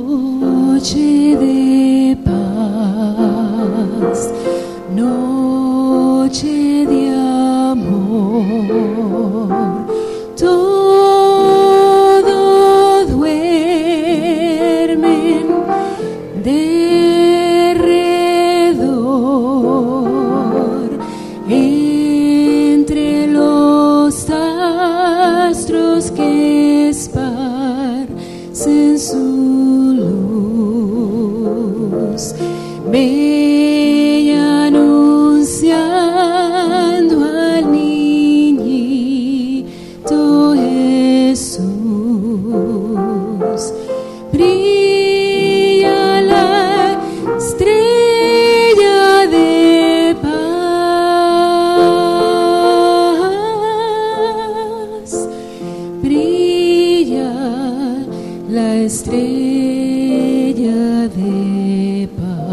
Noche de paz, noche de amor, todo duermen derredor, entre los astros que esparcen su luz, bella anunciando al niñito Jesús. Brilla la estrella de paz, brilla la estrella de paz.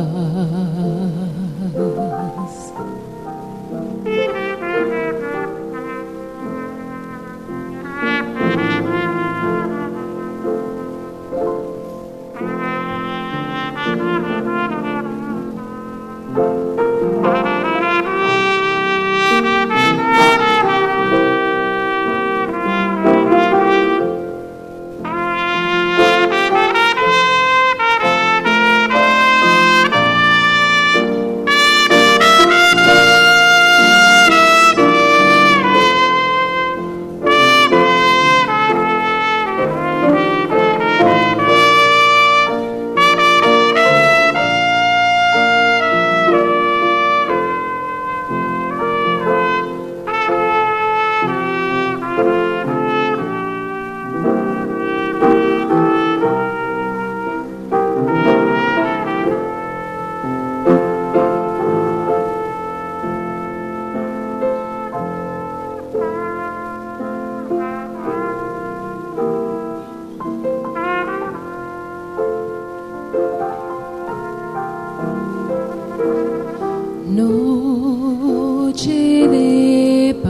Noche de paz,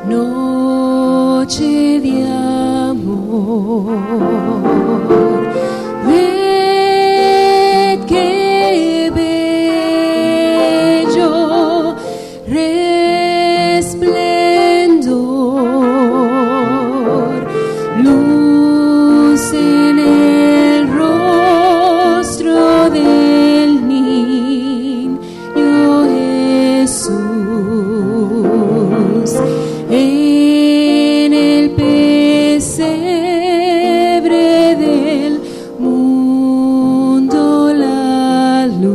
noche de amor, ved qué bello resplendor, luz en el rostro del niño Jesús, en el pesebre del mundo la luz,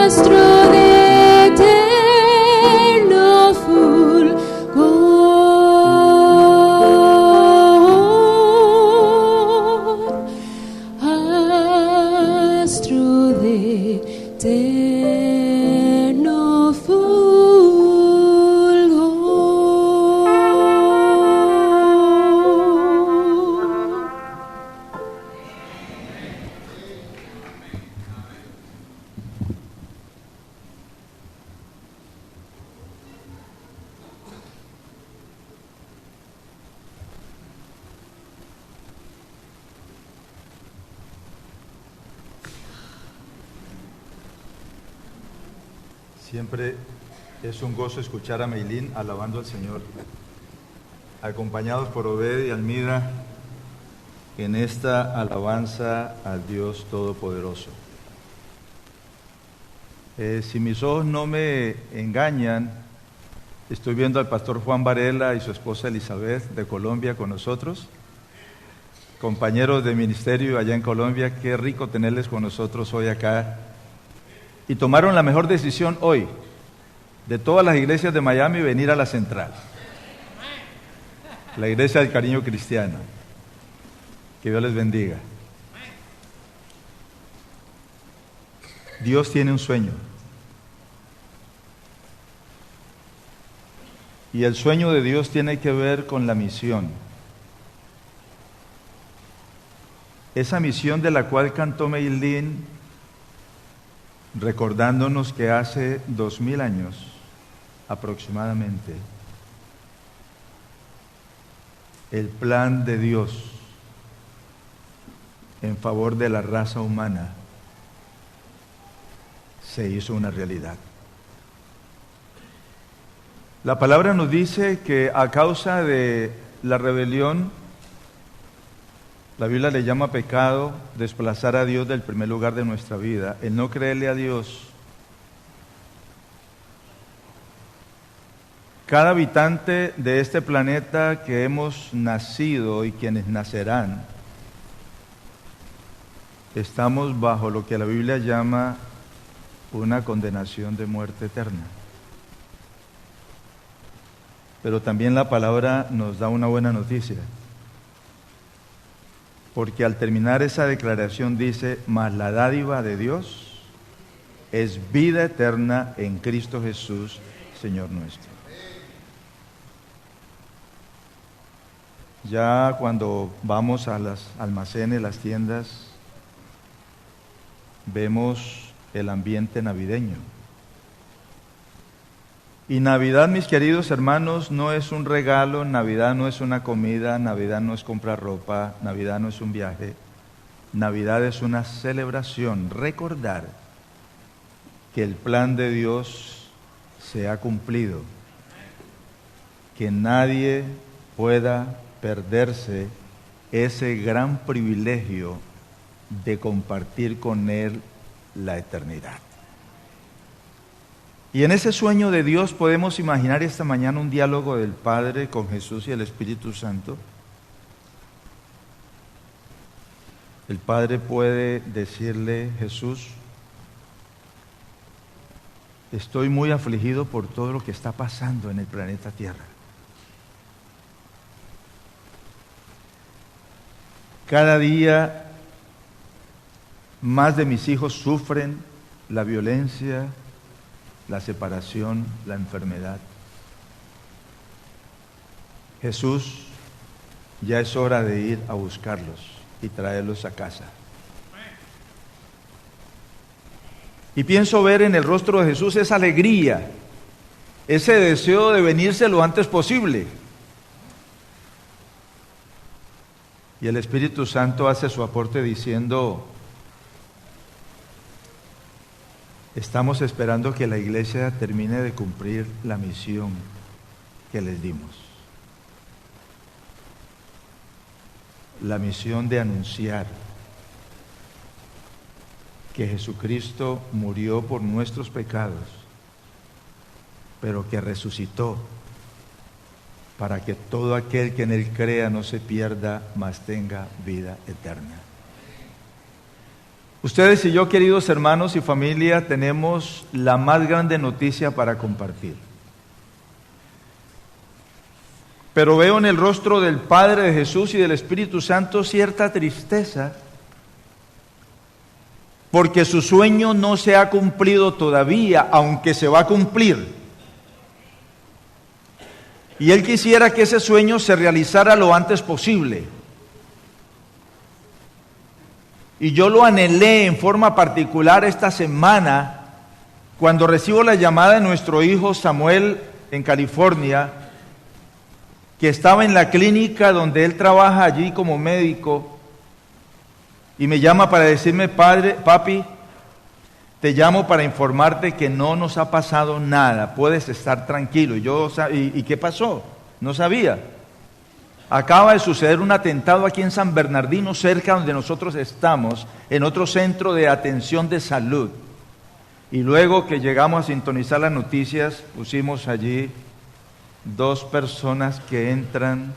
astro de eterno fulgor, astro de eterno fulgor. Siempre es un gozo escuchar a Meilín alabando al Señor, acompañados por Obed y Almira en esta alabanza al Dios Todopoderoso. Si mis ojos no me engañan, estoy viendo al pastor Juan Varela y su esposa Elizabeth de Colombia con nosotros, compañeros de ministerio allá en Colombia. Qué rico tenerles con nosotros hoy acá. Y tomaron la mejor decisión hoy de todas las iglesias de Miami venir a la central, la iglesia del cariño cristiano. Que Dios les bendiga. Dios tiene un sueño. Y el sueño de Dios tiene que ver con la misión. Esa misión de la cual cantó Meilín, recordándonos que hace 2000 años aproximadamente el plan de Dios en favor de la raza humana se hizo una realidad. La palabra nos dice que a causa de la rebelión, la Biblia le llama pecado desplazar a Dios del primer lugar de nuestra vida, el no creerle a Dios. Cada habitante de este planeta que hemos nacido y quienes nacerán, estamos bajo lo que la Biblia llama una condenación de muerte eterna. Pero también la palabra nos da una buena noticia, porque al terminar esa declaración dice: mas la dádiva de Dios es vida eterna en Cristo Jesús, Señor nuestro. Ya cuando vamos a los almacenes, las tiendas, vemos el ambiente navideño. Y Navidad, mis queridos hermanos, no es un regalo, Navidad no es una comida, Navidad no es comprar ropa, Navidad no es un viaje. Navidad es una celebración, recordar que el plan de Dios se ha cumplido, que nadie pueda perderse ese gran privilegio de compartir con Él la eternidad. Y en ese sueño de Dios podemos imaginar esta mañana un diálogo del Padre con Jesús y el Espíritu Santo. El Padre puede decirle: Jesús, estoy muy afligido por todo lo que está pasando en el planeta Tierra. Cada día más de mis hijos sufren la violencia, la separación, la enfermedad. Jesús, ya es hora de ir a buscarlos y traerlos a casa. Y pienso ver en el rostro de Jesús esa alegría, ese deseo de venirse lo antes posible. Y el Espíritu Santo hace su aporte diciendo: estamos esperando que la iglesia termine de cumplir la misión que les dimos. La misión de anunciar que Jesucristo murió por nuestros pecados, pero que resucitó para que todo aquel que en Él crea no se pierda, mas tenga vida eterna. Ustedes y yo, queridos hermanos y familia, tenemos la más grande noticia para compartir. Pero veo en el rostro del Padre, de Jesús y del Espíritu Santo cierta tristeza, porque su sueño no se ha cumplido todavía, aunque se va a cumplir. Y Él quisiera que ese sueño se realizara lo antes posible. Y yo lo anhelé en forma particular esta semana, cuando recibo la llamada de nuestro hijo Samuel en California, que estaba en la clínica donde él trabaja allí como médico, y me llama para decirme: papi, te llamo para informarte que no nos ha pasado nada, puedes estar tranquilo. ¿Y qué pasó? No sabía. Acaba de suceder un atentado aquí en San Bernardino, cerca donde nosotros estamos, en otro centro de atención de salud. Y luego que llegamos a sintonizar las noticias, pusimos allí 2 personas que entran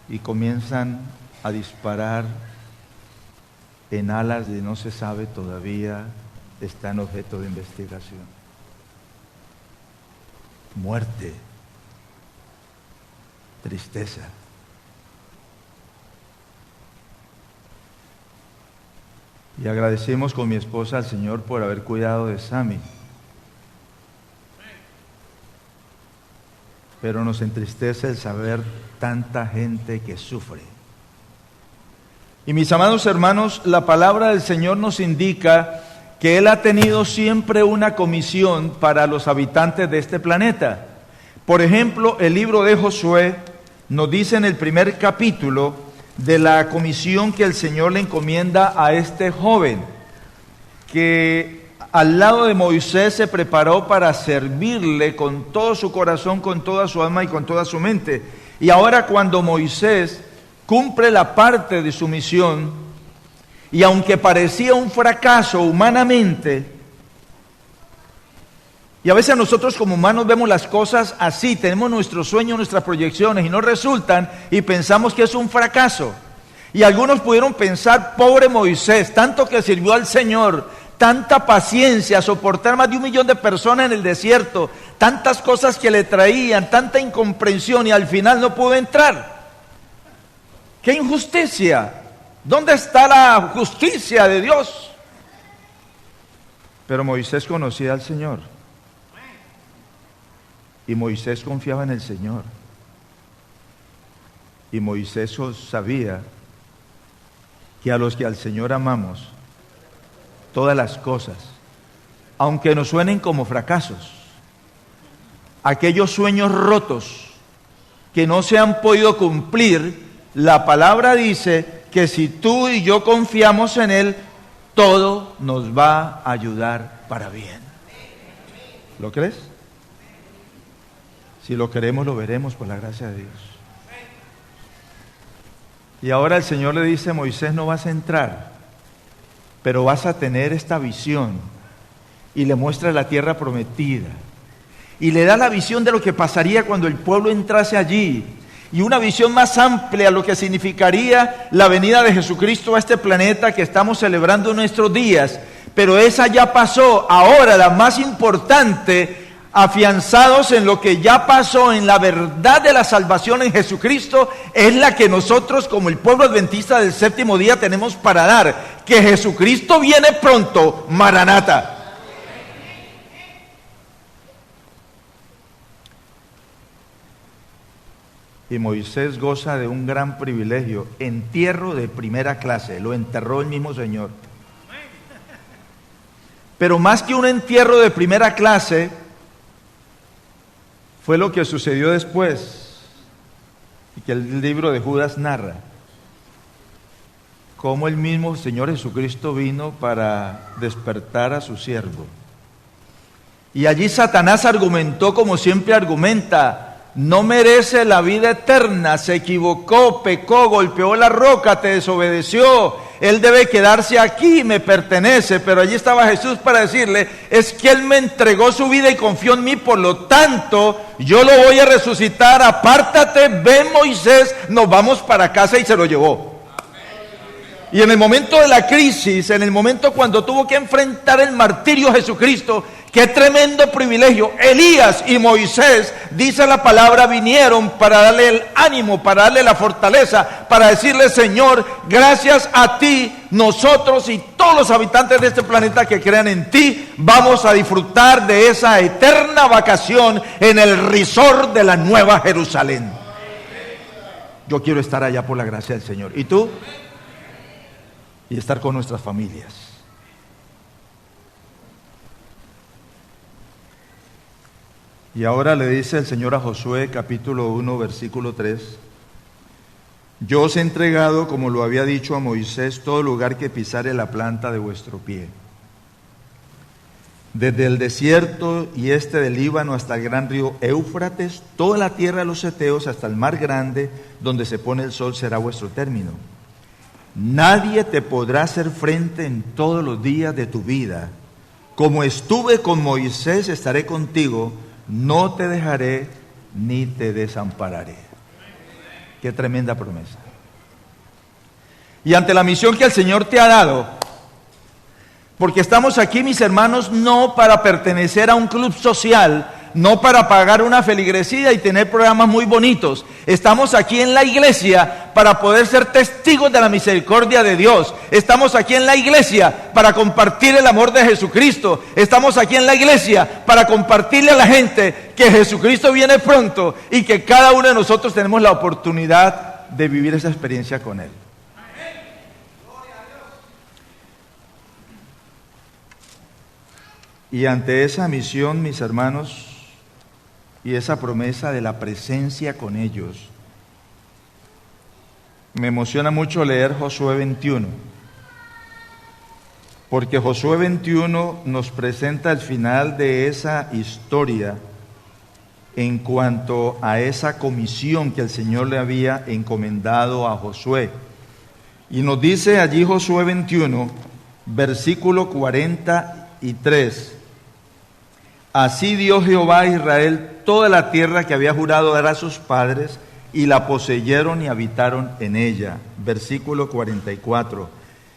y comienzan a disparar en alas de no se sabe todavía, está en objeto de investigación. Muerte, tristeza. Y agradecemos con mi esposa al Señor por haber cuidado de Sammy. Pero nos entristece el saber tanta gente que sufre. Y mis amados hermanos, la palabra del Señor nos indica que Él ha tenido siempre una comisión para los habitantes de este planeta. Por ejemplo, el libro de Josué nos dice en el primer capítulo de la comisión que el Señor le encomienda a este joven, que al lado de Moisés se preparó para servirle con todo su corazón, con toda su alma y con toda su mente. Y ahora cuando Moisés cumple la parte de su misión, y aunque parecía un fracaso humanamente, y a veces nosotros como humanos vemos las cosas así, tenemos nuestros sueños, nuestras proyecciones y no resultan y pensamos que es un fracaso. Y algunos pudieron pensar, pobre Moisés, tanto que sirvió al Señor, tanta paciencia, soportar más de 1 millón de personas en el desierto, tantas cosas que le traían, tanta incomprensión y al final no pudo entrar. ¡Qué injusticia! ¿Dónde está la justicia de Dios? Pero Moisés conocía al Señor. Y Moisés confiaba en el Señor. Y Moisés sabía que a los que al Señor amamos, todas las cosas, aunque nos suenen como fracasos, aquellos sueños rotos que no se han podido cumplir, la palabra dice que si tú y yo confiamos en Él, todo nos va a ayudar para bien. ¿Lo crees? Si lo queremos, lo veremos por la gracia de Dios. Y ahora el Señor le dice a Moisés, no vas a entrar, pero vas a tener esta visión. Y le muestra la tierra prometida. Y le da la visión de lo que pasaría cuando el pueblo entrase allí. Y una visión más amplia a lo que significaría la venida de Jesucristo a este planeta que estamos celebrando en nuestros días. Pero esa ya pasó. Ahora la más importante, afianzados en lo que ya pasó, en la verdad de la salvación en Jesucristo, es la que nosotros como el pueblo adventista del séptimo día tenemos para dar, que Jesucristo viene pronto, Maranata. Y Moisés goza de un gran privilegio, entierro de primera clase, lo enterró el mismo Señor. Pero más que un entierro de primera clase, fue lo que sucedió después, y que el libro de Judas narra, cómo el mismo Señor Jesucristo vino para despertar a su siervo. Y allí Satanás argumentó como siempre argumenta, no merece la vida eterna, se equivocó, pecó, golpeó la roca, te desobedeció, él debe quedarse aquí, me pertenece. Pero allí estaba Jesús para decirle, es que él me entregó su vida y confió en mí, por lo tanto, yo lo voy a resucitar, apártate, ven Moisés, nos vamos para casa, y se lo llevó. Y en el momento de la crisis, en el momento cuando tuvo que enfrentar el martirio Jesucristo, qué tremendo privilegio, Elías y Moisés, dice la palabra, vinieron para darle el ánimo, para darle la fortaleza, para decirle, Señor, gracias a ti, nosotros y todos los habitantes de este planeta que crean en ti, vamos a disfrutar de esa eterna vacación en el resort de la Nueva Jerusalén. Yo quiero estar allá por la gracia del Señor. ¿Y tú? Y estar con nuestras familias. Y ahora le dice el Señor a Josué, capítulo 1, versículo 3, yo os he entregado, como lo había dicho a Moisés, todo lugar que pisare la planta de vuestro pie. Desde el desierto y del Líbano hasta el gran río Éufrates, toda la tierra de los heteos hasta el mar grande, donde se pone el sol, será vuestro término. Nadie te podrá hacer frente en todos los días de tu vida. Como estuve con Moisés, estaré contigo, no te dejaré ni te desampararé. Qué tremenda promesa. Y ante la misión que el Señor te ha dado, porque estamos aquí, mis hermanos, no para pertenecer a un club social, no para pagar una feligresía y tener programas muy bonitos. Estamos aquí en la iglesia para poder ser testigos de la misericordia de Dios. Estamos aquí en la iglesia para compartir el amor de Jesucristo. Estamos aquí en la iglesia para compartirle a la gente que Jesucristo viene pronto y que cada uno de nosotros tenemos la oportunidad de vivir esa experiencia con Él. Y ante esa misión, mis hermanos, y esa promesa de la presencia con ellos, me emociona mucho leer Josué 21, porque Josué 21 nos presenta el final de esa historia en cuanto a esa comisión que el Señor le había encomendado a Josué. Y nos dice allí Josué 21, versículo 43, así dio Jehová a Israel toda la tierra que había jurado dar a sus padres, y la poseyeron y habitaron en ella. Versículo 44,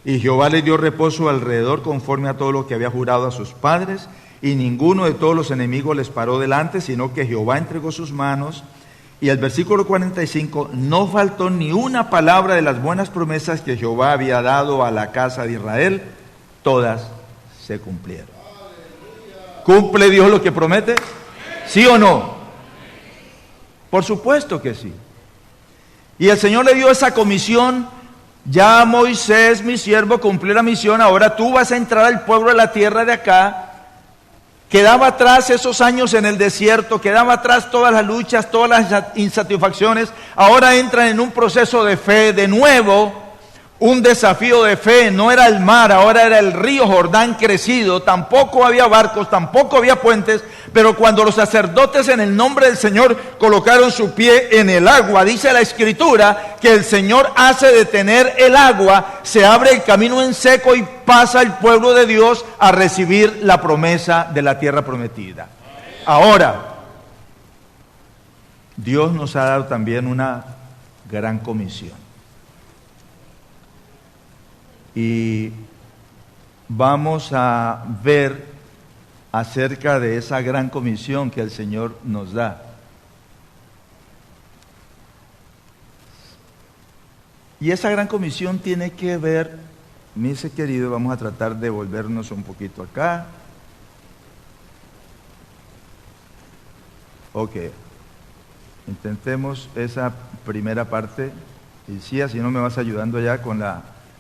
y Jehová les dio reposo alrededor conforme a todo lo que había jurado a sus padres, y ninguno de todos los enemigos les paró delante, sino que Jehová entregó sus manos. Y el versículo 45, no faltó ni una palabra de las buenas promesas que Jehová había dado a la casa de Israel, todas se cumplieron. ¿Cumple Dios lo que promete? ¿Sí o no? Por supuesto que sí. Y el Señor le dio esa comisión. Ya Moisés, mi siervo, cumplió la misión, ahora tú vas a entrar al pueblo de la tierra de acá. Quedaba atrás esos años en el desierto, quedaba atrás todas las luchas, todas las insatisfacciones. Ahora entran en un proceso de fe, de nuevo, un desafío de fe. No era el mar, ahora era el río Jordán crecido. Tampoco había barcos, tampoco había puentes, pero cuando los sacerdotes en el nombre del Señor colocaron su pie en el agua, dice la Escritura que el Señor hace detener el agua, se abre el camino en seco y pasa el pueblo de Dios a recibir la promesa de la tierra prometida. Ahora, Dios nos ha dado también una gran comisión. Y vamos a ver acerca de esa gran comisión que el Señor nos da. Y esa gran comisión tiene que ver, mis queridos, vamos a tratar de volvernos un poquito acá. Ok, intentemos esa primera parte. Y sí, así no me vas ayudando ya con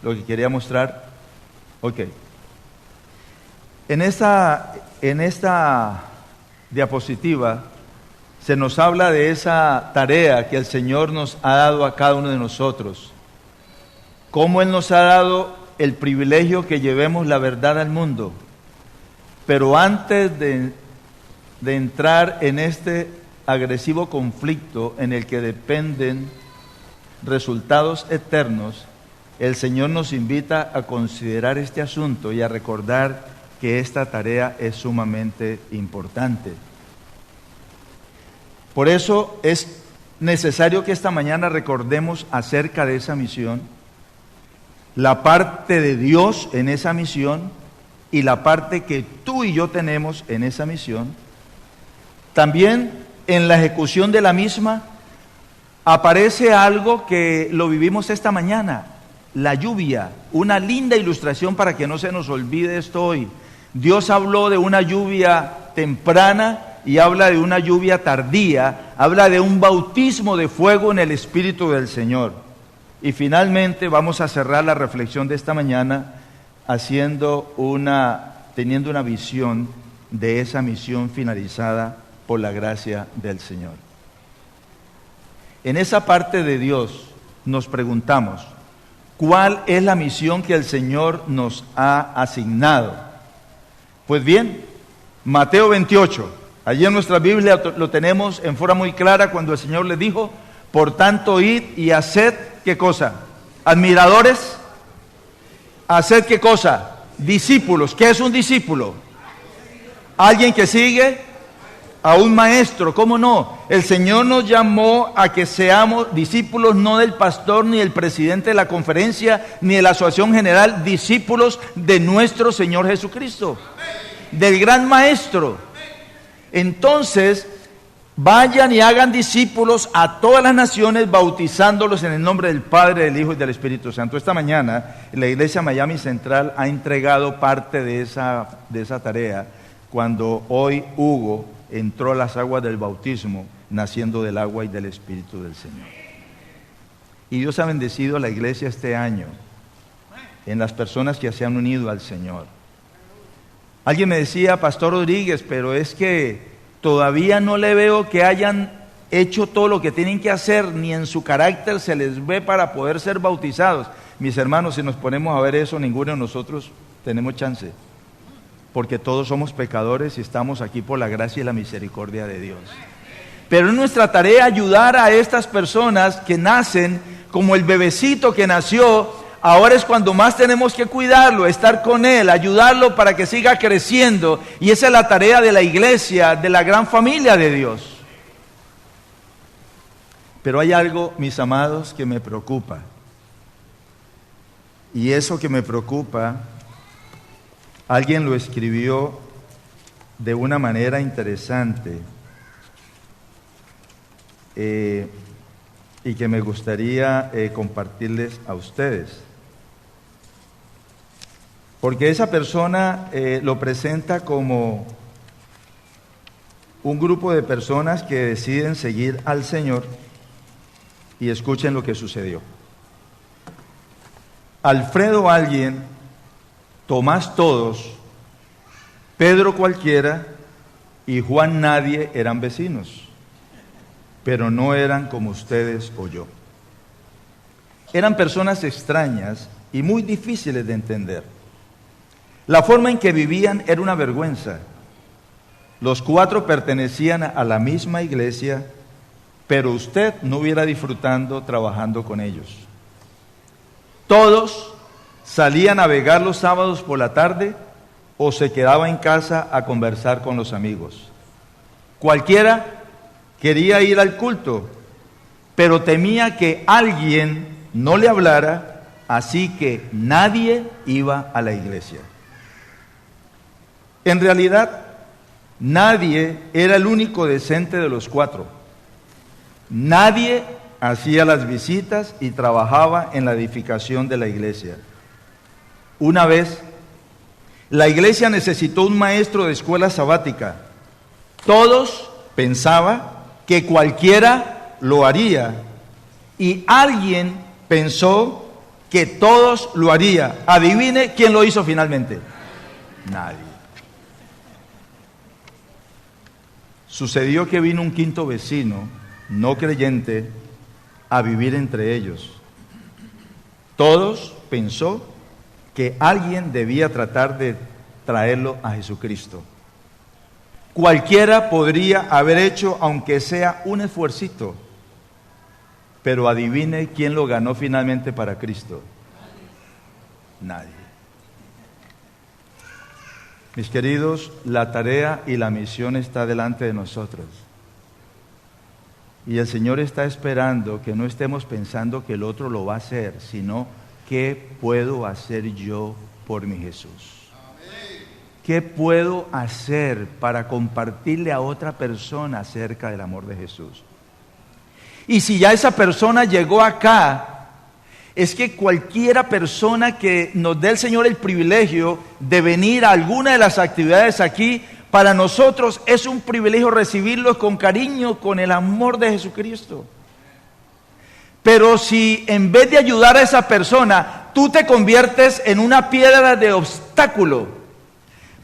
lo que quería mostrar. Ok. En esta diapositiva se nos habla de esa tarea que el Señor nos ha dado a cada uno de nosotros. Cómo Él nos ha dado el privilegio que llevemos la verdad al mundo. Pero antes de entrar en este agresivo conflicto en el que dependen resultados eternos, el Señor nos invita a considerar este asunto y a recordar que esta tarea es sumamente importante. Por eso es necesario que esta mañana recordemos acerca de esa misión, la parte de Dios en esa misión y la parte que tú y yo tenemos en esa misión. También en la ejecución de la misma aparece algo que lo vivimos esta mañana, la lluvia, una linda ilustración para que no se nos olvide esto hoy. Dios habló de una lluvia temprana y habla de una lluvia tardía, habla de un bautismo de fuego en el Espíritu del Señor. Y finalmente vamos a cerrar la reflexión de esta mañana teniendo una visión de esa misión finalizada por la gracia del Señor. En esa parte de Dios nos preguntamos, ¿cuál es la misión que el Señor nos ha asignado? Pues bien, Mateo 28, allí en nuestra Biblia lo tenemos en forma muy clara cuando el Señor le dijo, por tanto id y haced, ¿qué cosa? Admiradores, haced, ¿qué cosa? Discípulos. ¿Qué es un discípulo? Alguien que sigue a un maestro. ¿Cómo no? El Señor nos llamó a que seamos discípulos no del pastor, ni del presidente de la conferencia, ni de la asociación general, discípulos de nuestro Señor Jesucristo, del gran maestro. Entonces, vayan y hagan discípulos a todas las naciones, bautizándolos en el nombre del Padre, del Hijo y del Espíritu Santo. Esta mañana, la Iglesia Miami Central ha entregado parte de esa tarea, cuando hoy Hugo entró a las aguas del bautismo, naciendo del agua y del Espíritu del Señor. Y Dios ha bendecido a la iglesia este año en las personas que se han unido al Señor. Alguien me decía, Pastor Rodríguez, pero es que todavía no le veo que hayan hecho todo lo que tienen que hacer, ni en su carácter se les ve para poder ser bautizados. Mis hermanos, si nos ponemos a ver eso, ninguno de nosotros tenemos chance, porque todos somos pecadores y estamos aquí por la gracia y la misericordia de Dios. Pero es nuestra tarea ayudar a estas personas que nacen como el bebecito que nació. Ahora es cuando más tenemos que cuidarlo, estar con él, ayudarlo para que siga creciendo. Y esa es la tarea de la iglesia, de la gran familia de Dios. Pero hay algo, mis amados, que me preocupa. Y eso que me preocupa, alguien lo escribió de una manera interesante. Y que me gustaría compartirles a ustedes. Porque esa persona lo presenta como un grupo de personas que deciden seguir al Señor, y escuchen lo que sucedió. Alfredo alguien, Tomás todos, Pedro cualquiera y Juan nadie eran vecinos, pero no eran como ustedes o yo. Eran personas extrañas y muy difíciles de entender. La forma en que vivían era una vergüenza. Los cuatro pertenecían a la misma iglesia, pero usted no hubiera disfrutando trabajando con ellos. Todos salían a navegar los sábados por la tarde o se quedaba en casa a conversar con los amigos. Cualquiera quería ir al culto, pero temía que alguien no le hablara, así que nadie iba a la iglesia. En realidad, nadie era el único decente de los cuatro. Nadie hacía las visitas y trabajaba en la edificación de la iglesia. Una vez, la iglesia necesitó un maestro de escuela sabática. Todos pensaban que cualquiera lo haría, y alguien pensó que todos lo harían. Adivine quién lo hizo finalmente. Nadie. Sucedió que vino un quinto vecino, no creyente, a vivir entre ellos. Todos pensó que alguien debía tratar de traerlo a Jesucristo. Cualquiera podría haber hecho, aunque sea un esfuercito, pero adivine quién lo ganó finalmente para Cristo. Nadie. Mis queridos, la tarea y la misión está delante de nosotros. Y el Señor está esperando que no estemos pensando que el otro lo va a hacer, sino ¿qué puedo hacer yo por mi Jesús? ¿Qué puedo hacer para compartirle a otra persona acerca del amor de Jesús? Y si ya esa persona llegó acá, es que cualquiera persona que nos dé el Señor el privilegio de venir a alguna de las actividades aquí, para nosotros es un privilegio recibirlos con cariño, con el amor de Jesucristo. Pero si en vez de ayudar a esa persona, tú te conviertes en una piedra de obstáculo,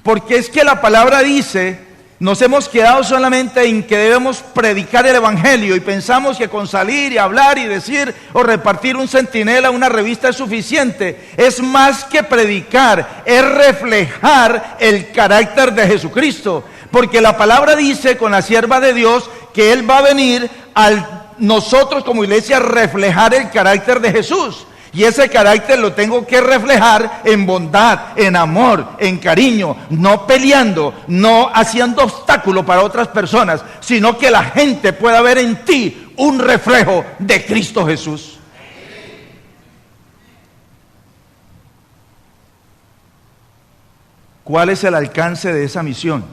porque es que la palabra dice, nos hemos quedado solamente en que debemos predicar el evangelio y pensamos que con salir y hablar y decir o repartir un centinela, una revista es suficiente. Es más que predicar, es reflejar el carácter de Jesucristo, porque la palabra dice con la sierva de Dios que Él va a venir al nosotros como iglesia reflejar el carácter de Jesús. Y ese carácter lo tengo que reflejar en bondad, en amor, en cariño, no peleando, no haciendo obstáculo para otras personas, sino que la gente pueda ver en ti un reflejo de Cristo Jesús. ¿Cuál es el alcance de esa misión?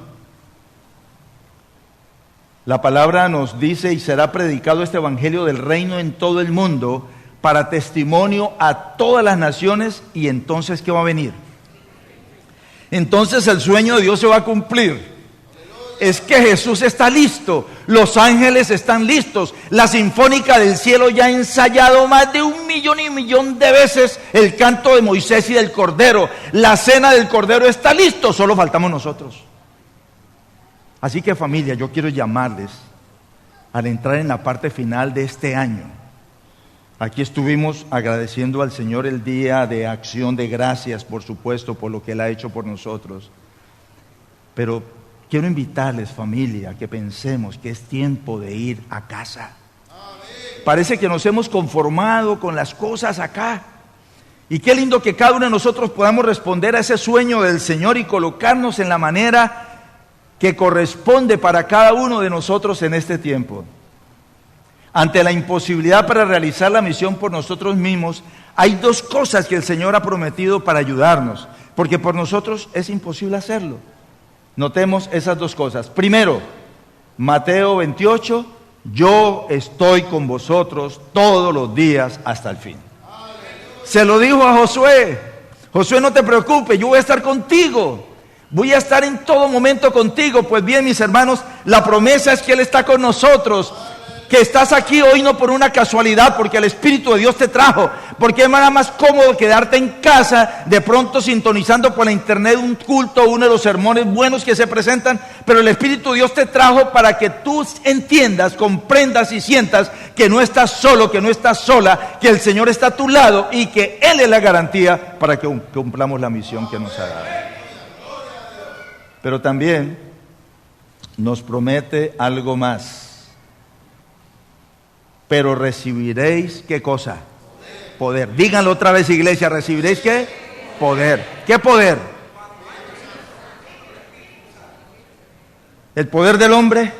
La palabra nos dice, y será predicado este evangelio del reino en todo el mundo, para testimonio a todas las naciones. Y entonces, ¿qué va a venir? Entonces el sueño de Dios se va a cumplir. Es que Jesús está listo, los ángeles están listos, la sinfónica del cielo ya ha ensayado más de 1 millón y millón de veces el canto de Moisés y del Cordero. La cena del Cordero está listo, solo faltamos nosotros. Así que, familia, yo quiero llamarles al entrar en la parte final de este año. Aquí estuvimos agradeciendo al Señor el día de acción de gracias, por supuesto, por lo que Él ha hecho por nosotros. Pero quiero invitarles, familia, que pensemos que es tiempo de ir a casa. Parece que nos hemos conformado con las cosas acá. Y qué lindo que cada uno de nosotros podamos responder a ese sueño del Señor y colocarnos en la manera que corresponde para cada uno de nosotros en este tiempo. Ante la imposibilidad para realizar la misión por nosotros mismos, hay dos cosas que el Señor ha prometido para ayudarnos, porque por nosotros es imposible hacerlo. Notemos esas dos cosas. Primero, Mateo 28, yo estoy con vosotros todos los días hasta el fin. Se lo dijo a Josué. Josué, no te preocupes, yo voy a estar contigo. Voy a estar en todo momento contigo. Pues bien, mis hermanos, la promesa es que Él está con nosotros. Que estás aquí hoy no por una casualidad, porque el Espíritu de Dios te trajo, porque es nada más cómodo quedarte en casa, de pronto sintonizando por la internet un culto, uno de los sermones buenos que se presentan, pero el Espíritu de Dios te trajo para que tú entiendas, comprendas y sientas que no estás solo, que no estás sola, que el Señor está a tu lado y que Él es la garantía para que cumplamos la misión que nos ha dado. Pero también nos promete algo más. Pero recibiréis, ¿qué cosa? Poder. Díganlo otra vez, iglesia, ¿recibiréis qué? Poder. ¿Qué poder? ¿El poder del hombre?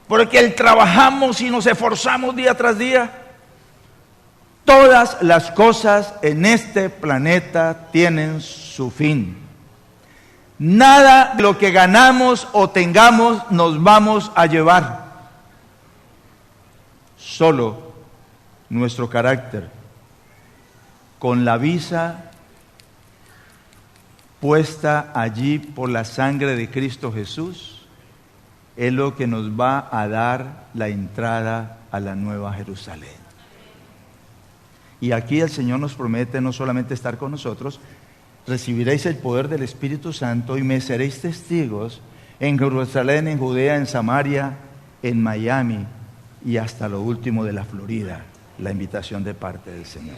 Porque el trabajamos y nos esforzamos día tras día. Todas las cosas en este planeta tienen su fin. Nada de lo que ganamos o tengamos nos vamos a llevar. Solo nuestro carácter, con la visa puesta allí por la sangre de Cristo Jesús, es lo que nos va a dar la entrada a la Nueva Jerusalén. Y aquí el Señor nos promete no solamente estar con nosotros, recibiréis el poder del Espíritu Santo y me seréis testigos en Jerusalén, en Judea, en Samaria, en Miami, y hasta lo último de la Florida, la invitación de parte del Señor.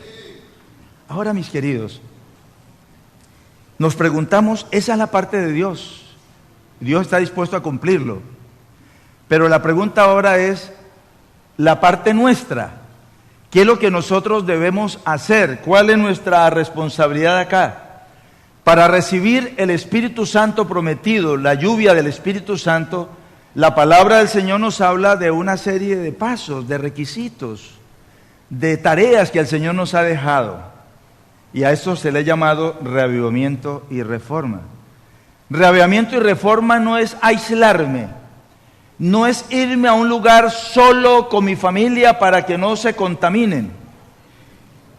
Ahora, mis queridos, nos preguntamos, esa es la parte de Dios. Dios está dispuesto a cumplirlo. Pero la pregunta ahora es la parte nuestra. ¿Qué es lo que nosotros debemos hacer? ¿Cuál es nuestra responsabilidad acá? Para recibir el Espíritu Santo prometido, la lluvia del Espíritu Santo, la palabra del Señor nos habla de una serie de pasos, de requisitos, de tareas que el Señor nos ha dejado. Y a esto se le ha llamado reavivamiento y reforma. Reavivamiento y reforma no es aislarme, no es irme a un lugar solo con mi familia para que no se contaminen.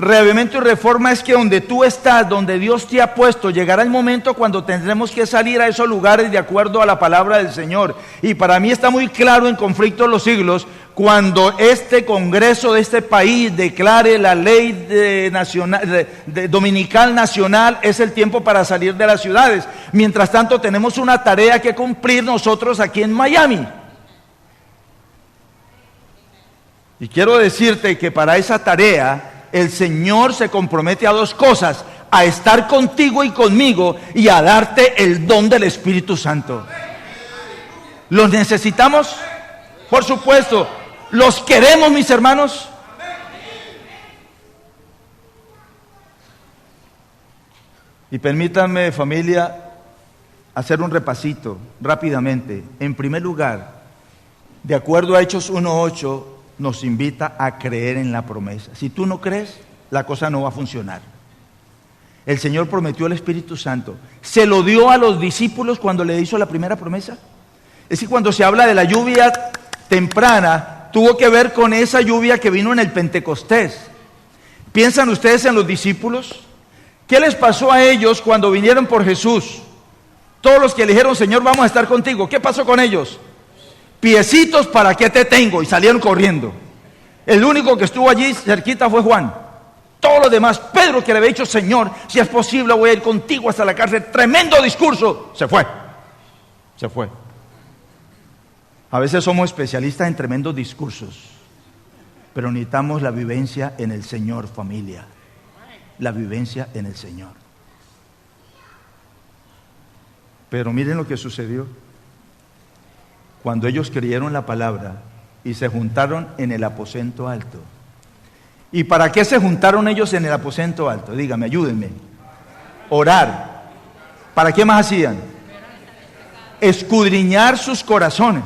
Reavivamiento y reforma es que donde tú estás, donde Dios te ha puesto, llegará el momento cuando tendremos que salir a esos lugares de acuerdo a la palabra del Señor. Y para mí está muy claro en Conflicto de los Siglos, cuando este Congreso de este país declare la ley dominical nacional, es el tiempo para salir de las ciudades. Mientras tanto tenemos una tarea que cumplir nosotros aquí en Miami. Y quiero decirte que para esa tarea el Señor se compromete a dos cosas: a estar contigo y conmigo y a darte el don del Espíritu Santo. ¿Los necesitamos? Por supuesto. ¿Los queremos, mis hermanos? Y permítanme, familia, hacer un repasito rápidamente. En primer lugar, de acuerdo a Hechos 1:8, nos invita a creer en la promesa. Si tú no crees, la cosa no va a funcionar. El Señor prometió el Espíritu Santo. ¿Se lo dio a los discípulos cuando le hizo la primera promesa? Es que cuando se habla de la lluvia temprana, tuvo que ver con esa lluvia que vino en el Pentecostés. ¿Piensan ustedes en los discípulos? ¿Qué les pasó a ellos cuando vinieron por Jesús? Todos los que le dijeron, Señor, vamos a estar contigo. ¿Qué pasó con ellos? Piecitos, ¿para qué te tengo? Y salieron corriendo. El único que estuvo allí cerquita fue Juan. Todos los demás, Pedro, que le había dicho, Señor, si es posible voy a ir contigo hasta la cárcel. Tremendo discurso. Se fue. A veces somos especialistas en tremendos discursos, pero necesitamos la vivencia en el Señor, familia. La vivencia en el Señor. Pero miren lo que sucedió. Cuando ellos creyeron la palabra y se juntaron en el aposento alto. ¿Y para qué se juntaron ellos en el aposento alto? Dígame, ayúdenme. Orar. ¿Para qué más hacían? Escudriñar sus corazones.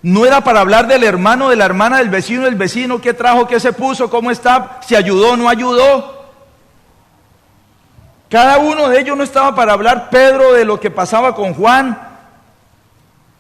No era para hablar del hermano, de la hermana, del vecino, qué trajo, qué se puso, cómo está, si ayudó o no ayudó. Cada uno de ellos no estaba para hablar, Pedro, de lo que pasaba con Juan.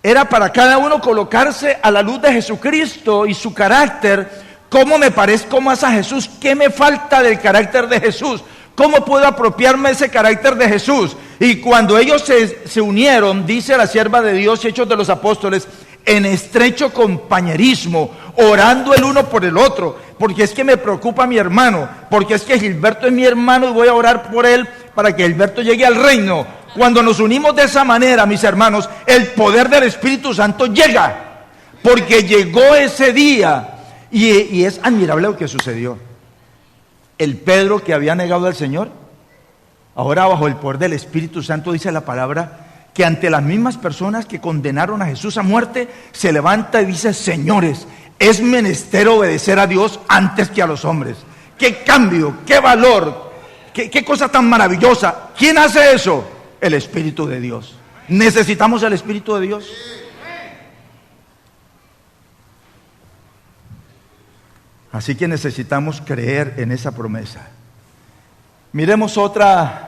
Era para cada uno colocarse a la luz de Jesucristo y su carácter. ¿Cómo me parezco más a Jesús? ¿Qué me falta del carácter de Jesús? ¿Cómo puedo apropiarme ese carácter de Jesús? Y cuando ellos se unieron, dice la sierva de Dios, Hechos de los Apóstoles, en estrecho compañerismo, orando el uno por el otro, porque es que me preocupa mi hermano, porque es que Gilberto es mi hermano y voy a orar por él para que Gilberto llegue al reino. Cuando nos unimos de esa manera, mis hermanos, el poder del Espíritu Santo llega, porque llegó ese día y es admirable lo que sucedió. El Pedro que había negado al Señor, ahora bajo el poder del Espíritu Santo, dice la palabra, que ante las mismas personas que condenaron a Jesús a muerte, se levanta y dice: señores, es menester obedecer a Dios antes que a los hombres. ¡Qué cambio! ¡Qué valor! ¡Qué cosa tan maravillosa! ¿Quién hace eso? El Espíritu de Dios. ¿Necesitamos el Espíritu de Dios? Así que necesitamos creer en esa promesa. Miremos otra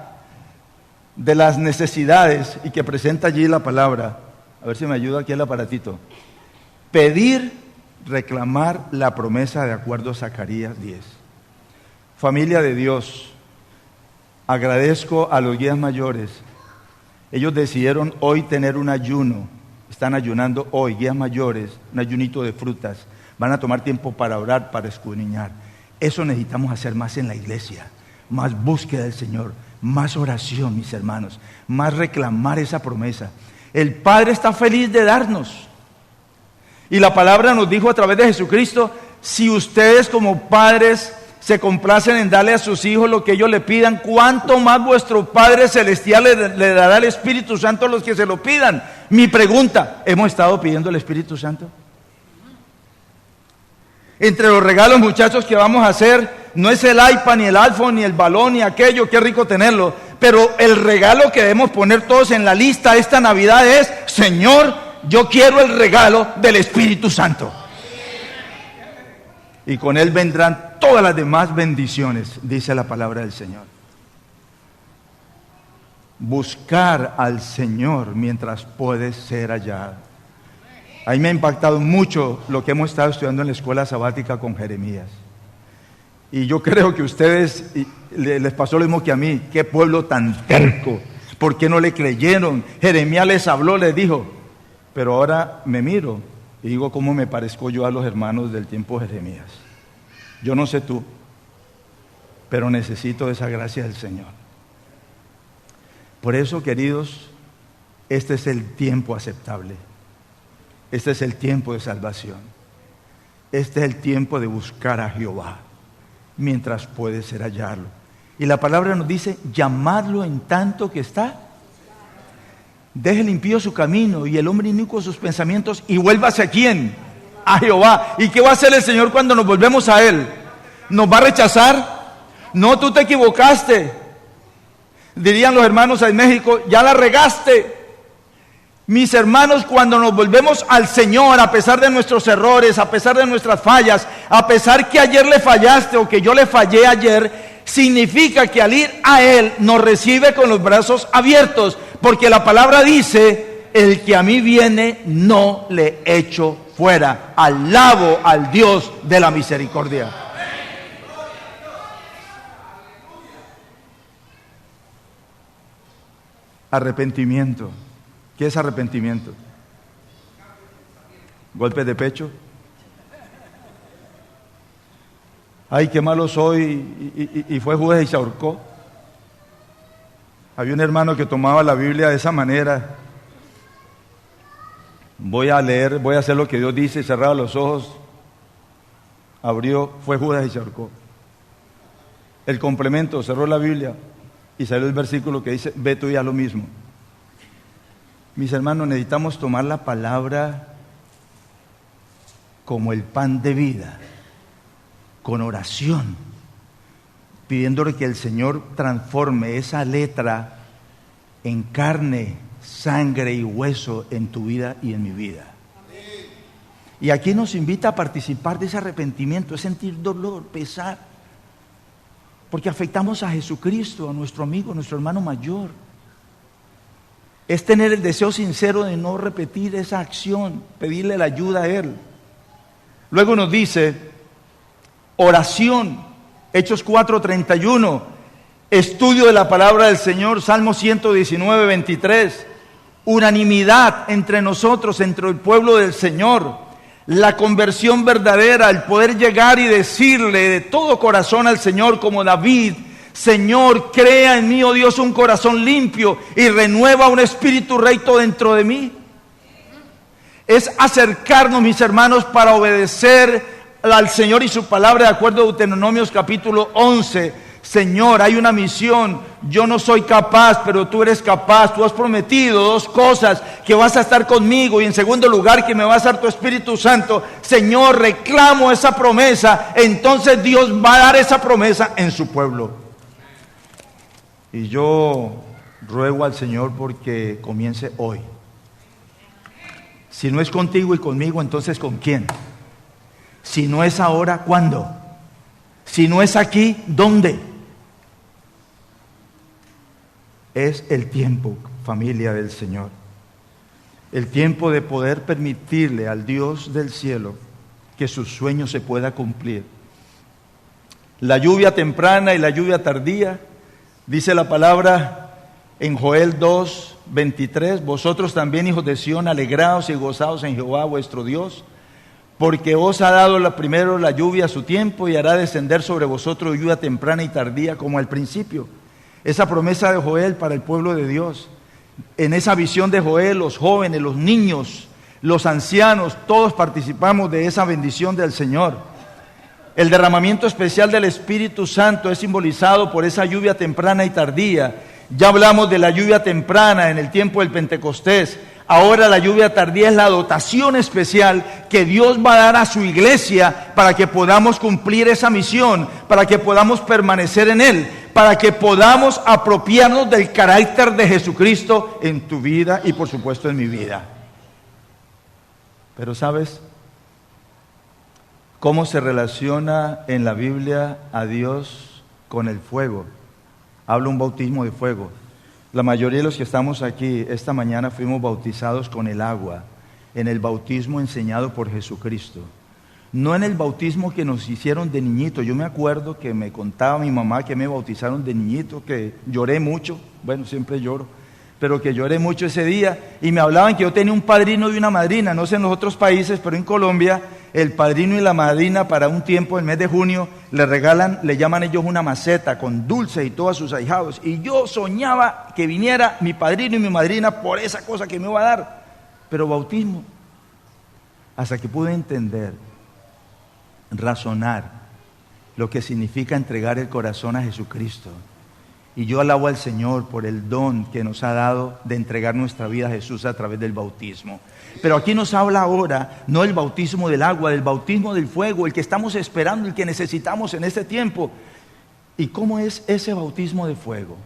de las necesidades y que presenta allí la palabra. A ver si me ayuda aquí el aparatito. Pedir, reclamar la promesa de acuerdo a Zacarías 10. Familia de Dios, agradezco a los guías mayores. Ellos decidieron hoy tener un ayuno. Están ayunando hoy, guías mayores, un ayunito de frutas. Van a tomar tiempo para orar, para escudriñar. Eso necesitamos hacer más en la iglesia. Más búsqueda del Señor, más oración, mis hermanos, más reclamar esa promesa. El Padre está feliz de darnos. Y la palabra nos dijo a través de Jesucristo: si ustedes como padres se complacen en darle a sus hijos lo que ellos le pidan, ¿cuánto más vuestro Padre Celestial le dará el Espíritu Santo a los que se lo pidan? Mi pregunta: ¿hemos estado pidiendo el Espíritu Santo? Entre los regalos, muchachos, que vamos a hacer, no es el iPad, ni el iPhone, ni el balón, ni aquello, qué rico tenerlo, pero el regalo que debemos poner todos en la lista esta Navidad es: Señor, yo quiero el regalo del Espíritu Santo. Y con él vendrán todas las demás bendiciones, dice la palabra del Señor. Buscar al Señor mientras puede ser hallado. A mí me ha impactado mucho lo que hemos estado estudiando en la escuela sabática con Jeremías. Y yo creo que a ustedes les pasó lo mismo que a mí. Qué pueblo tan terco. ¿Por qué no le creyeron? Jeremías les habló, les dijo. Pero ahora me miro y digo: ¿cómo me parezco yo a los hermanos del tiempo de Jeremías? Yo no sé tú, pero necesito esa gracia del Señor. Por eso, queridos, este es el tiempo aceptable. Este es el tiempo de salvación. Este es el tiempo de buscar a Jehová mientras puede ser hallarlo. Y la palabra nos dice: llamadlo en tanto que está. Deje el impío su camino y el hombre inicuo sus pensamientos, y vuélvase ¿a quién? A Jehová. ¿Y qué va a hacer el Señor cuando nos volvemos a Él? ¿Nos va a rechazar? No, tú te equivocaste. Dirían los hermanos en México: ya la regaste. Mis hermanos, cuando nos volvemos al Señor, a pesar de nuestros errores, a pesar de nuestras fallas, a pesar que ayer le fallaste o que yo le fallé ayer, significa que al ir a Él nos recibe con los brazos abiertos, porque la palabra dice: el que a mí viene no le echo fuera. Alabo al Dios de la misericordia. Arrepentimiento. ¿Qué es arrepentimiento? ¿Golpes de pecho? Ay, qué malo soy, y fue Judas y se ahorcó. Había un hermano que tomaba la Biblia de esa manera. Voy a leer, voy a hacer lo que Dios dice, cerraba los ojos, abrió, fue Judas y se ahorcó. El complemento, cerró la Biblia y salió el versículo que dice, ve tú y haz lo mismo. Mis hermanos, necesitamos tomar la palabra como el pan de vida, con oración, pidiéndole que el Señor transforme esa letra en carne, sangre y hueso en tu vida y en mi vida. Y aquí nos invita a participar de ese arrepentimiento, es sentir dolor, pesar, porque afectamos a Jesucristo, a nuestro amigo, a nuestro hermano mayor. Es tener el deseo sincero de no repetir esa acción, pedirle la ayuda a Él. Luego nos dice, oración, Hechos 4:31, estudio de la palabra del Señor, Salmo 119, 23, unanimidad entre nosotros, entre el pueblo del Señor, la conversión verdadera, el poder llegar y decirle de todo corazón al Señor como David, Señor, crea en mí, oh Dios, un corazón limpio y renueva un espíritu recto dentro de mí. Es acercarnos, mis hermanos, para obedecer al Señor y su palabra, de acuerdo a Deuteronomios capítulo 11. Señor, hay una misión, yo no soy capaz, pero tú eres capaz. Tú has prometido dos cosas, que vas a estar conmigo y en segundo lugar que me vas a dar tu Espíritu Santo. Señor, reclamo esa promesa, entonces Dios va a dar esa promesa en su pueblo. Y yo ruego al Señor porque comience hoy. Si no es contigo y conmigo, entonces ¿con quién? Si no es ahora, ¿cuándo? Si no es aquí, ¿dónde? Es el tiempo, familia del Señor. El tiempo de poder permitirle al Dios del cielo que sus sueños se pueda cumplir. La lluvia temprana y la lluvia tardía, dice la palabra en Joel 2:23, vosotros también, hijos de Sión, alegraos y gozaos en Jehová vuestro Dios, porque os ha dado primero la lluvia a su tiempo y hará descender sobre vosotros lluvia temprana y tardía como al principio. Esa promesa de Joel para el pueblo de Dios. En esa visión de Joel, los jóvenes, los niños, los ancianos, todos participamos de esa bendición del Señor. El derramamiento especial del Espíritu Santo es simbolizado por esa lluvia temprana y tardía. Ya hablamos de la lluvia temprana en el tiempo del Pentecostés. Ahora la lluvia tardía es la dotación especial que Dios va a dar a su iglesia para que podamos cumplir esa misión, para que podamos permanecer en Él, para que podamos apropiarnos del carácter de Jesucristo en tu vida y por supuesto en mi vida. Pero ¿sabes cómo se relaciona en la Biblia a Dios con el fuego? Habla un bautismo de fuego. La mayoría de los que estamos aquí esta mañana fuimos bautizados con el agua, en el bautismo enseñado por Jesucristo. No en el bautismo que nos hicieron de niñito. Yo me acuerdo que me contaba mi mamá que me bautizaron de niñito, que lloré mucho, bueno, siempre lloro, pero que lloré mucho ese día, y me hablaban que yo tenía un padrino y una madrina. No sé en los otros países, pero en Colombia el padrino y la madrina para un tiempo, el mes de junio, le regalan, le llaman ellos una maceta con dulces y todos sus ahijados, y yo soñaba que viniera mi padrino y mi madrina por esa cosa que me iba a dar, pero bautismo, hasta que pude entender, razonar lo que significa entregar el corazón a Jesucristo. Y yo alabo al Señor por el don que nos ha dado de entregar nuestra vida a Jesús a través del bautismo. Pero aquí nos habla ahora, no el bautismo del agua, del bautismo del fuego, el que estamos esperando, el que necesitamos en este tiempo. ¿Y cómo es ese bautismo de fuego?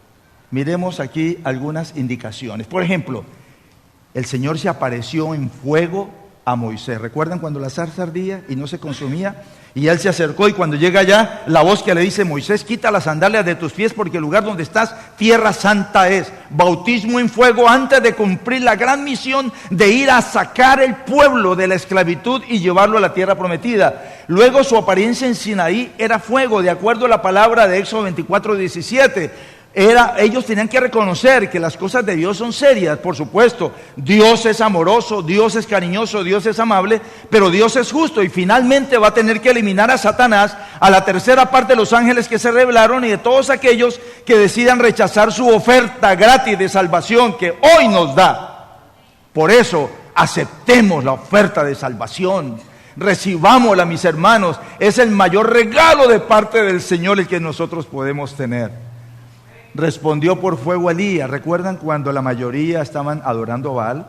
Miremos aquí algunas indicaciones. Por ejemplo, el Señor se apareció en fuego a Moisés. ¿Recuerdan cuando la zarza ardía y no se consumía? Y él se acercó, y cuando llega allá, la voz que le dice: Moisés, quita las sandalias de tus pies, porque el lugar donde estás, tierra santa es. Bautismo en fuego antes de cumplir la gran misión de ir a sacar el pueblo de la esclavitud y llevarlo a la tierra prometida. Luego su apariencia en Sinaí era fuego, de acuerdo a la palabra de Éxodo 24:17. Ellos tenían que reconocer que las cosas de Dios son serias, por supuesto. Dios es amoroso, Dios es cariñoso, Dios es amable, pero Dios es justo, y finalmente va a tener que eliminar a Satanás, a la tercera parte de los ángeles que se rebelaron y de todos aquellos que decidan rechazar su oferta gratis de salvación que hoy nos da. Por eso, aceptemos la oferta de salvación. Recibámosla, mis hermanos. Es el mayor regalo de parte del Señor el que nosotros podemos tener. Respondió por fuego Elías. ¿Recuerdan cuando la mayoría estaban adorando a Baal?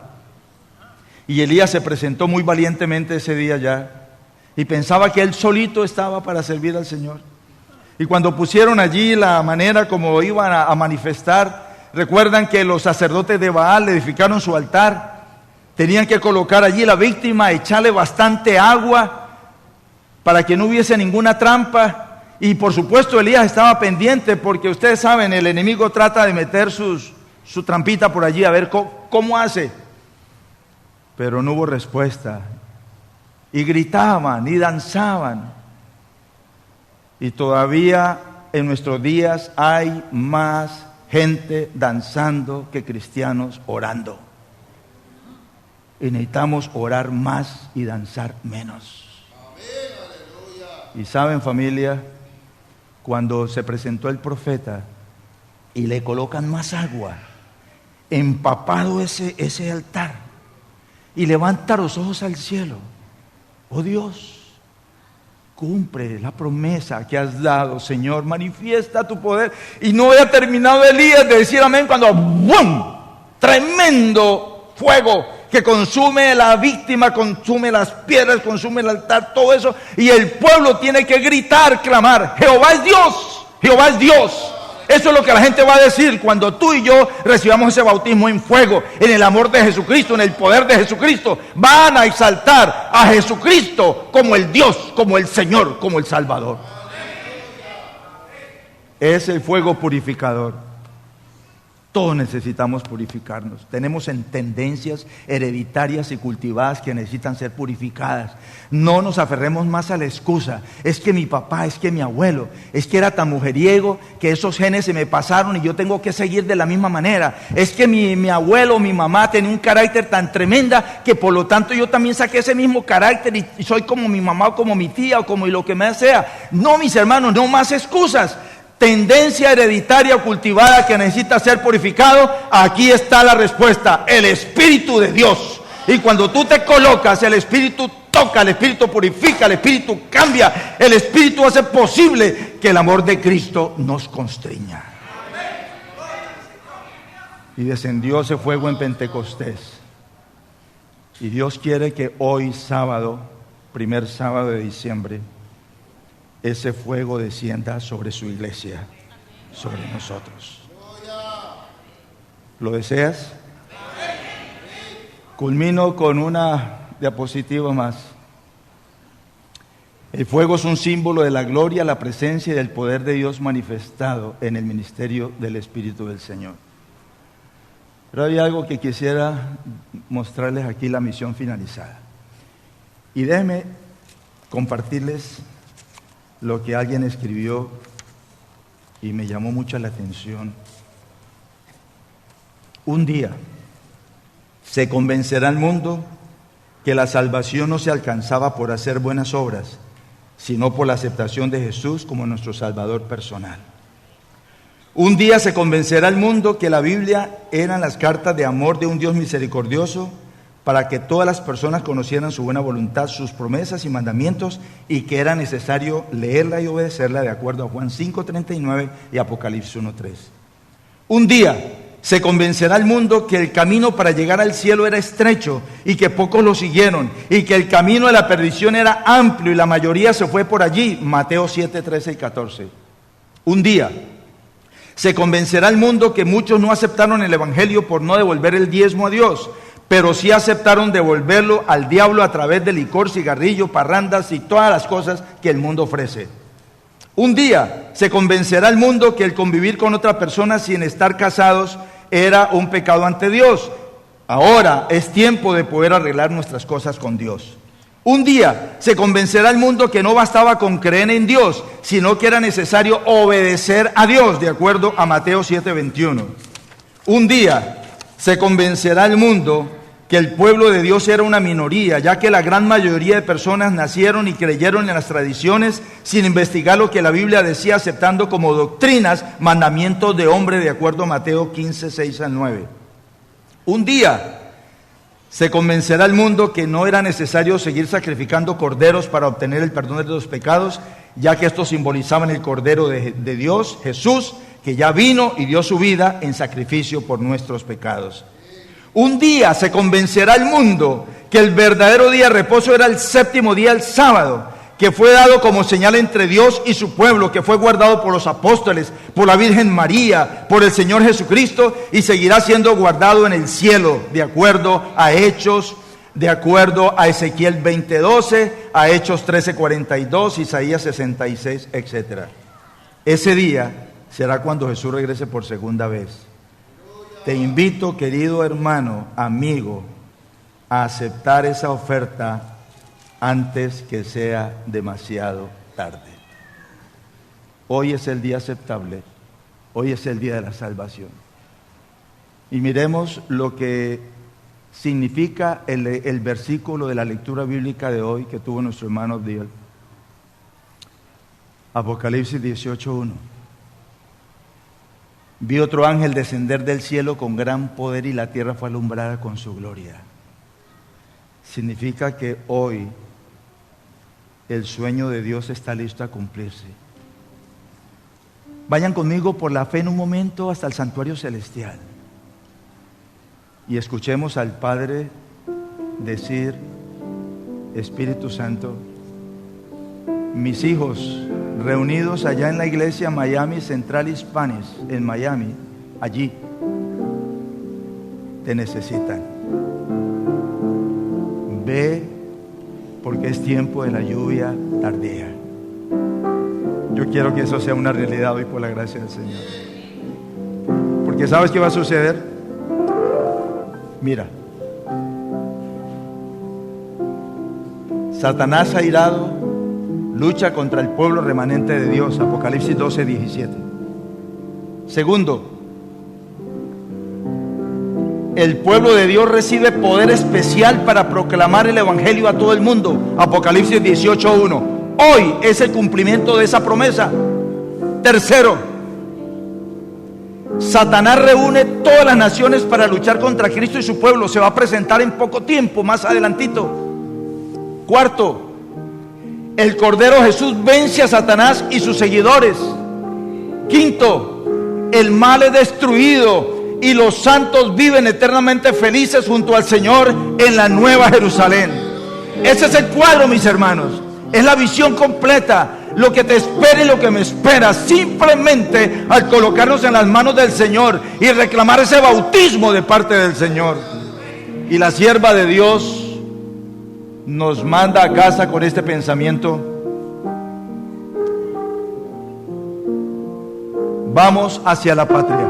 Y Elías se presentó muy valientemente ese día ya. Y pensaba que él solito estaba para servir al Señor. Y cuando pusieron allí la manera como iban a manifestar, recuerdan que los sacerdotes de Baal le edificaron su altar. Tenían que colocar allí la víctima, echarle bastante agua para que no hubiese ninguna trampa. Y por supuesto Elías estaba pendiente porque ustedes saben, el enemigo trata de meter su trampita por allí a ver cómo hace. Pero no hubo respuesta. Y gritaban y danzaban. Y todavía en nuestros días hay más gente danzando que cristianos orando. Y necesitamos orar más y danzar menos. Y saben, familia, cuando se presentó el profeta y le colocan más agua, empapado ese altar, y levanta los ojos al cielo. Oh Dios, cumple la promesa que has dado, Señor, manifiesta tu poder. Y no había terminado Elías de decir amén cuando ¡bum! Tremendo fuego que consume la víctima, consume las piedras, consume el altar, todo eso. Y el pueblo tiene que gritar, clamar: Jehová es Dios, Jehová es Dios. Eso es lo que la gente va a decir cuando tú y yo recibamos ese bautismo en fuego, en el amor de Jesucristo, en el poder de Jesucristo. Van a exaltar a Jesucristo como el Dios, como el Señor, como el Salvador. Es el fuego purificador. Todos necesitamos purificarnos. Tenemos tendencias hereditarias y cultivadas que necesitan ser purificadas. No nos aferremos más a la excusa. Es que mi papá, es que mi abuelo, es que era tan mujeriego que esos genes se me pasaron y yo tengo que seguir de la misma manera. Es que mi abuelo, mi mamá tenía un carácter tan tremenda que por lo tanto yo también saqué ese mismo carácter y soy como mi mamá o como mi tía o como lo que me sea. No, mis hermanos, no más excusas. Tendencia hereditaria cultivada que necesita ser purificado. Aquí está la respuesta: el Espíritu de Dios. Y cuando tú te colocas, el Espíritu toca, el Espíritu purifica, el Espíritu cambia, el Espíritu hace posible que el amor de Cristo nos constriña. Y descendió ese fuego en Pentecostés. Y Dios quiere que hoy sábado, primer sábado de diciembre, ese fuego descienda sobre su iglesia, sobre nosotros. ¿Lo deseas? Culmino con una diapositiva más. El fuego es un símbolo de la gloria, la presencia y del poder de Dios manifestado en el ministerio del Espíritu del Señor. Pero hay algo que quisiera mostrarles aquí, la misión finalizada. Y déjenme compartirles lo que alguien escribió y me llamó mucho la atención. Un día se convencerá al mundo que la salvación no se alcanzaba por hacer buenas obras, sino por la aceptación de Jesús como nuestro Salvador personal. Un día se convencerá al mundo que la Biblia eran las cartas de amor de un Dios misericordioso para que todas las personas conocieran su buena voluntad, sus promesas y mandamientos, y que era necesario leerla y obedecerla de acuerdo a Juan 5:39 y Apocalipsis 1:3. Un día se convencerá al mundo que el camino para llegar al cielo era estrecho y que pocos lo siguieron, y que el camino de la perdición era amplio y la mayoría se fue por allí. Mateo 7:13 y 14. Un día se convencerá al mundo que muchos no aceptaron el Evangelio por no devolver el diezmo a Dios, pero sí aceptaron devolverlo al diablo a través de licor, cigarrillo, parrandas y todas las cosas que el mundo ofrece. Un día se convencerá al mundo que el convivir con otra persona sin estar casados era un pecado ante Dios. Ahora es tiempo de poder arreglar nuestras cosas con Dios. Un día se convencerá al mundo que no bastaba con creer en Dios, sino que era necesario obedecer a Dios, de acuerdo a Mateo 7:21. Un día se convencerá al mundo que el pueblo de Dios era una minoría, ya que la gran mayoría de personas nacieron y creyeron en las tradiciones sin investigar lo que la Biblia decía, aceptando como doctrinas mandamientos de hombre, de acuerdo a Mateo 15:6 al 9. Un día Se convencerá al mundo que no era necesario seguir sacrificando corderos para obtener el perdón de los pecados, ya que estos simbolizaban el Cordero de Dios, Jesús, que ya vino y dio su vida en sacrificio por nuestros pecados. Un día se convencerá al mundo que el verdadero día de reposo era el séptimo día, el sábado, que fue dado como señal entre Dios y su pueblo, que fue guardado por los apóstoles, por la Virgen María, por el Señor Jesucristo, y seguirá siendo guardado en el cielo, de acuerdo a Hechos, de acuerdo a Ezequiel 20:12, a Hechos 13:42, Isaías 66, etc. Ese día será cuando Jesús regrese por segunda vez. Te invito, querido hermano, amigo, a aceptar esa oferta antes que sea demasiado tarde. Hoy es el día aceptable, hoy es el día de la salvación. Y miremos lo que significa el versículo de la lectura bíblica de hoy que tuvo nuestro hermano Diel. Apocalipsis 18:1. Vi otro ángel descender del cielo con gran poder y la tierra fue alumbrada con su gloria. Significa que hoy el sueño de Dios está listo a cumplirse. Vayan conmigo por la fe en un momento hasta el santuario celestial y escuchemos al Padre decir: Espíritu Santo, mis hijos reunidos allá en la iglesia Miami Central Hispanis, en Miami, allí, te necesitan. Ve, porque es tiempo de la lluvia tardía. Yo quiero que eso sea una realidad hoy por la gracia del Señor. Porque ¿sabes qué va a suceder? Mira, Satanás airado lucha contra el pueblo remanente de Dios, Apocalipsis 12:17. Segundo, el pueblo de Dios recibe poder especial para proclamar el evangelio a todo el mundo, Apocalipsis 18:1. Hoy es el cumplimiento de esa promesa. Tercero, Satanás reúne todas las naciones para luchar contra Cristo y su pueblo. Se va a presentar en poco tiempo, más adelantito. Cuarto, el Cordero Jesús vence a Satanás y sus seguidores. Quinto, el mal es destruido y los santos viven eternamente felices junto al Señor en la Nueva Jerusalén. Ese es el cuadro, mis hermanos. Es la visión completa. Lo que te espera y lo que me espera, simplemente al colocarnos en las manos del Señor y reclamar ese bautismo de parte del Señor. Y la sierva de Dios nos manda a casa con este pensamiento: vamos hacia la patria.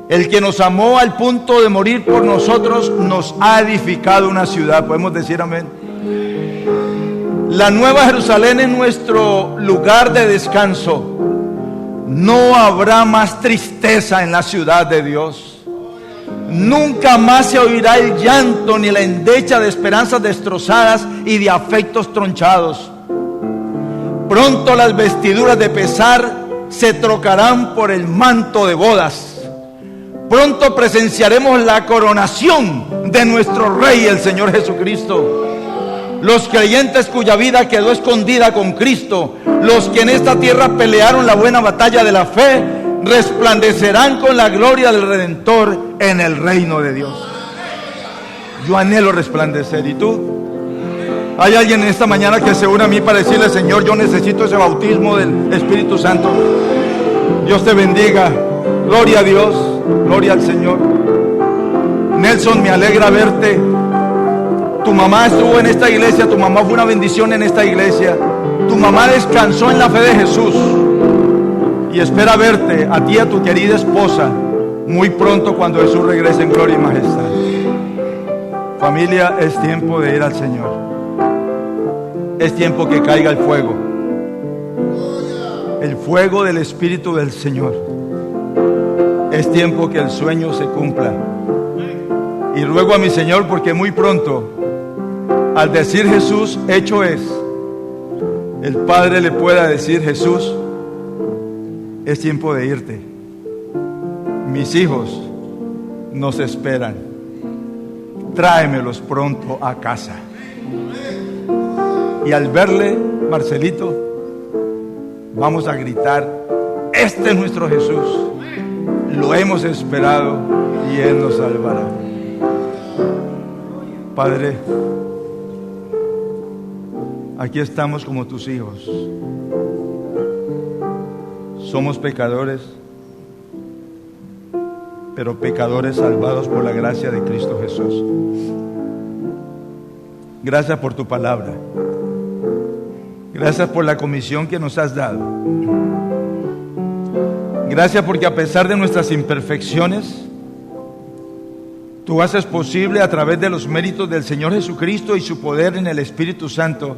El que nos amó al punto de morir por nosotros nos ha edificado una ciudad. ¿Podemos decir amén? La Nueva Jerusalén es nuestro lugar de descanso. No habrá más tristeza en la ciudad de Dios. Nunca más se oirá el llanto ni la endecha de esperanzas destrozadas y de afectos tronchados. Pronto las vestiduras de pesar se trocarán por el manto de bodas. Pronto presenciaremos la coronación de nuestro Rey, el Señor Jesucristo. Los creyentes cuya vida quedó escondida con Cristo, los que en esta tierra pelearon la buena batalla de la fe, resplandecerán con la gloria del Redentor en el reino de Dios. Yo anhelo resplandecer. ¿Y tú? ¿Hay alguien en esta mañana que se une a mí para decirle: Señor, yo necesito ese bautismo del Espíritu Santo? Dios te bendiga. Gloria a Dios, gloria al Señor. Nelson, me alegra verte. Tu mamá estuvo en esta iglesia, tu mamá fue una bendición en esta iglesia. Tu mamá descansó en la fe de Jesús y espera verte, a ti y a tu querida esposa, muy pronto cuando Jesús regrese en gloria y majestad. Familia, es tiempo de ir al Señor. Es tiempo que caiga el fuego del Espíritu del Señor. Es tiempo que el sueño se cumpla. Y ruego a mi Señor porque muy pronto, al decir Jesús, hecho es, el Padre le pueda decir: Jesús, es tiempo de irte. Mis hijos nos esperan. tráemelos pronto a casa. Y al verle, Marcelito, vamos a gritar: este es nuestro Jesús, lo hemos esperado y Él nos salvará. Padre, aquí estamos como tus hijos. Somos pecadores, pero pecadores salvados por la gracia de Cristo Jesús. Gracias por tu palabra. Gracias por la comisión que nos has dado. Gracias porque a pesar de nuestras imperfecciones, tú haces posible a través de los méritos del Señor Jesucristo y su poder en el Espíritu Santo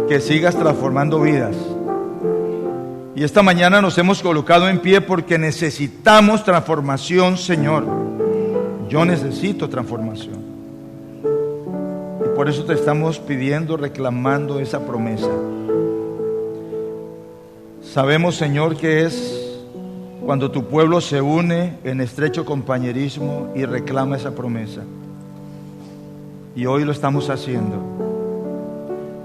que sigas transformando vidas. Y esta mañana nos hemos colocado en pie porque necesitamos transformación, Señor. Yo necesito transformación. Y por eso te estamos pidiendo, reclamando esa promesa. Sabemos, Señor, que es cuando tu pueblo se une en estrecho compañerismo y reclama esa promesa. Y hoy lo estamos haciendo.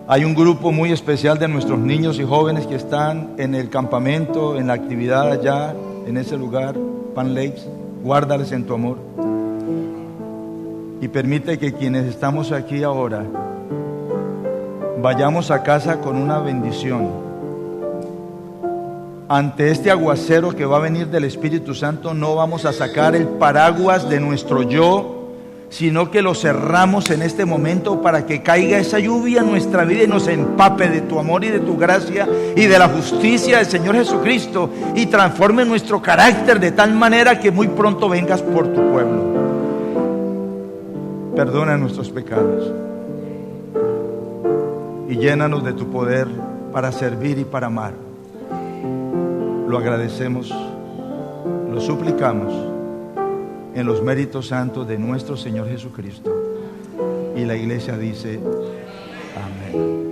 Hay un grupo muy especial de nuestros niños y jóvenes que están en el campamento, en la actividad allá, en ese lugar, Pan Lakes. Guárdales en tu amor. Y permite que quienes estamos aquí ahora vayamos a casa con una bendición. Ante este aguacero que va a venir del Espíritu Santo, no vamos a sacar el paraguas de nuestro yo, sino que lo cerramos en este momento para que caiga esa lluvia en nuestra vida y nos empape de tu amor y de tu gracia y de la justicia del Señor Jesucristo y transforme nuestro carácter de tal manera que muy pronto vengas por tu pueblo. Perdona nuestros pecados y llénanos de tu poder para servir y para amar. Lo agradecemos, lo suplicamos en los méritos santos de nuestro Señor Jesucristo. Y la iglesia dice: amén.